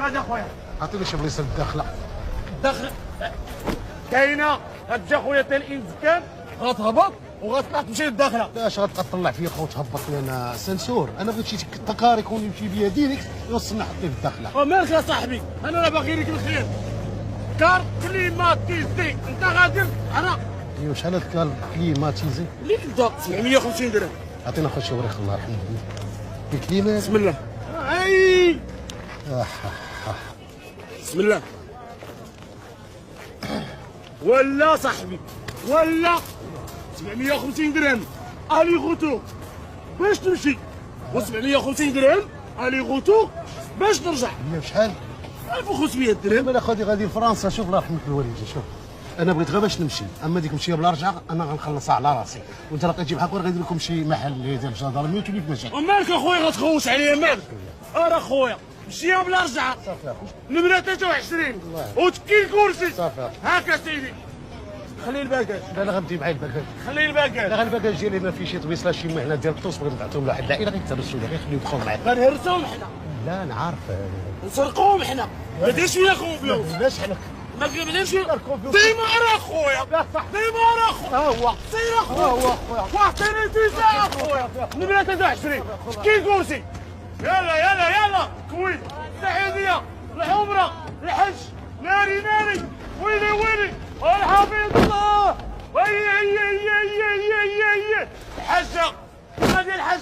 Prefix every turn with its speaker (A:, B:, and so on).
A: غادي اخويا؟
B: عطيني شي بلاصه الداخله.
A: الداخل كاينه. غتجي اخويا حتى الانسكان غتهبط وغتطلع تمشي للداخله.
B: علاش غتبقى تطلع فيا خو تهبط لي انا سنسور؟ انا بغيت شي تكار يكون يمشي بيا ديريكت يوصلنا حتى للداخله.
A: ومالك يا صاحبي، انا راه باغي لك الخير. كار كليماتيزي انت غادي انا
B: ايوا شحال هاد كليماتيزي؟
A: اللي كدا 750 درهم.
B: عطينا خويا وريخ الله يرحمه. الكليمات
A: بسم الله. اي بسم الله. ولا صاحبي ولا 750 درهم الي غوتو باش تمشي، و750 درهم الي غوتو باش ترجع.
B: هي بشحال؟
A: 1500 درهم.
B: انا خاطي غادي لفرنسا. شوف الله يرحمك الوالده، شوف انا بغيت غير باش نمشي، اما ديك مشيه بلا رجعه انا غنخلصها على راسي، وانت راه كتجي بحال غادي لكم شي محل ديال الجدرمي وتولي في مشاكل.
A: ومالك اخويا غتخوش عليا؟ مالك؟ راه خويا مشيها بلا رجعه.
B: صافي اخويا.
A: نمرة 23 وتكي الكرسي.
B: صافي
A: هاكا سيدي. خلي الباكاج.
B: لا لا غنمشي معايا الباكاج.
A: خلي الباكاج.
B: لا غير الباكاج ديالي ما فيه شي طويصله شي مهنه ديال الطوس بغيت نبعثهم لواحد العائله غيتهرسوا لي غير خليو يدخل معايا.
A: غنهرسوهم حنا.
B: لا انا عارف.
A: نسرقوهم حنا. ما ديرش فينا كونفيونس.
B: علاش حنا
A: ما كنبداش ديما راه خويا. ديما راه خويا.
B: ها هو
A: سير اخويا. واعطيني فيزا اخويا. نمرة 23 تكي الكرسي. يلا يلا يلا كويت السعودية العمرة الحج. ناري ناري ويلي ويلي والحفيظ الله. هي الحجة. هذه الحجة.